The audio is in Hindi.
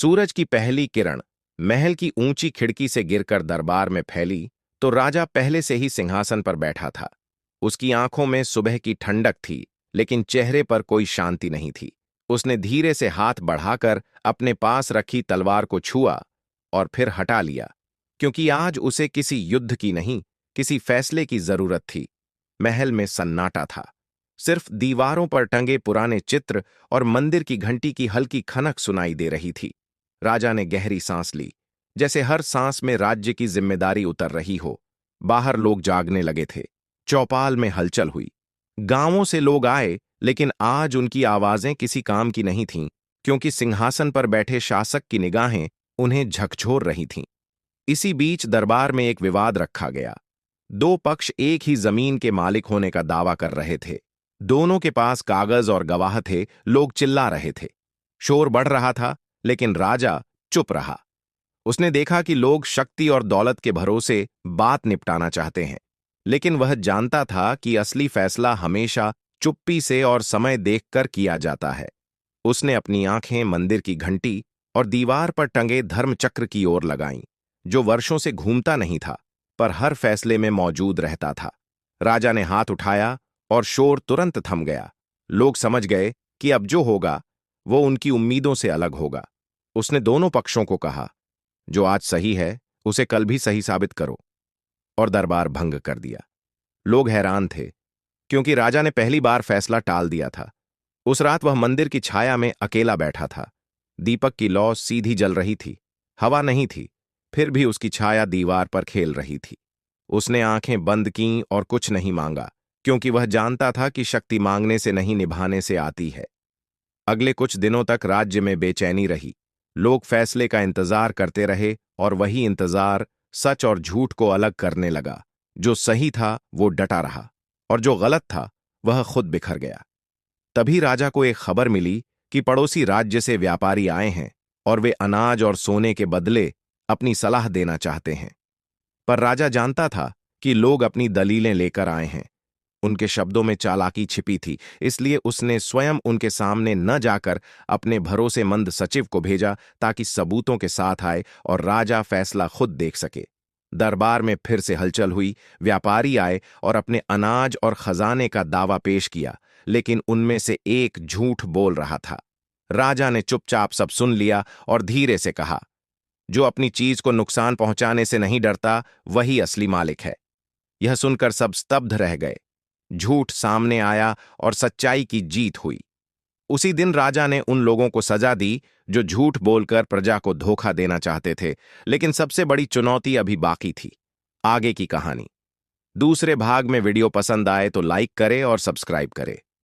सूरज की पहली किरण महल की ऊंची खिड़की से गिरकर दरबार में फैली तो राजा पहले से ही सिंहासन पर बैठा था। उसकी आंखों में सुबह की ठंडक थी, लेकिन चेहरे पर कोई शांति नहीं थी। उसने धीरे से हाथ बढ़ाकर अपने पास रखी तलवार को छुआ और फिर हटा लिया, क्योंकि आज उसे किसी युद्ध की नहीं, किसी फैसले की जरूरत थी। महल में सन्नाटा था। सिर्फ दीवारों पर टंगे पुराने चित्र और मंदिर की घंटी की हल्की खनक सुनाई दे रही थी। राजा ने गहरी सांस ली, जैसे हर सांस में राज्य की जिम्मेदारी उतर रही हो। बाहर लोग जागने लगे थे। चौपाल में हलचल हुई। गांवों से लोग आए, लेकिन आज उनकी आवाजें किसी काम की नहीं थीं, क्योंकि सिंहासन पर बैठे शासक की निगाहें उन्हें झकझोर रही थीं। इसी बीच दरबार में एक विवाद रखा गया। दो पक्ष एक ही जमीन के मालिक होने का दावा कर रहे थे। दोनों के पास कागज और गवाह थे। लोग चिल्ला रहे थे। शोर बढ़ रहा था, लेकिन राजा चुप रहा। उसने देखा कि लोग शक्ति और दौलत के भरोसे बात निपटाना चाहते हैं, लेकिन वह जानता था कि असली फैसला हमेशा चुप्पी से और समय देखकर किया जाता है। उसने अपनी आंखें मंदिर की घंटी और दीवार पर टंगे धर्मचक्र की ओर लगाईं, जो वर्षों से घूमता नहीं था, पर हर फैसले में मौजूद रहता था। राजा ने हाथ उठाया और शोर तुरंत थम गया। लोग समझ गए कि अब जो होगा वो उनकी उम्मीदों से अलग होगा। उसने दोनों पक्षों को कहा, जो आज सही है उसे कल भी सही साबित करो, और दरबार भंग कर दिया। लोग हैरान थे, क्योंकि राजा ने पहली बार फैसला टाल दिया था। उस रात वह मंदिर की छाया में अकेला बैठा था। दीपक की लौ सीधी जल रही थी। हवा नहीं थी, फिर भी उसकी छाया दीवार पर खेल रही थी। उसने आंखें बंद कीं और कुछ नहीं मांगा, क्योंकि वह जानता था कि शक्ति मांगने से नहीं, निभाने से आती है। अगले कुछ दिनों तक राज्य में बेचैनी रही। लोग फैसले का इंतजार करते रहे, और वही इंतजार सच और झूठ को अलग करने लगा। जो सही था वो डटा रहा, और जो गलत था वह खुद बिखर गया। तभी राजा को एक खबर मिली कि पड़ोसी राज्य से व्यापारी आए हैं, और वे अनाज और सोने के बदले अपनी सलाह देना चाहते हैं। पर राजा जानता था कि लोग अपनी दलीलें लेकर आए हैं। उनके शब्दों में चालाकी छिपी थी, इसलिए उसने स्वयं उनके सामने न जाकर अपने भरोसेमंद सचिव को भेजा, ताकि सबूतों के साथ आए और राजा फैसला खुद देख सके। दरबार में फिर से हलचल हुई। व्यापारी आए और अपने अनाज और खजाने का दावा पेश किया, लेकिन उनमें से एक झूठ बोल रहा था। राजा ने चुपचाप सब सुन लिया और धीरे से कहा, जो अपनी चीज को नुकसान पहुंचाने से नहीं डरता, वही असली मालिक है। यह सुनकर सब स्तब्ध रह गए। झूठ सामने आया और सच्चाई की जीत हुई। उसी दिन राजा ने उन लोगों को सजा दी जो झूठ बोलकर प्रजा को धोखा देना चाहते थे, लेकिन सबसे बड़ी चुनौती अभी बाकी थी। आगे की कहानी। दूसरे भाग में वीडियो पसंद आए तो लाइक करें और सब्सक्राइब करें।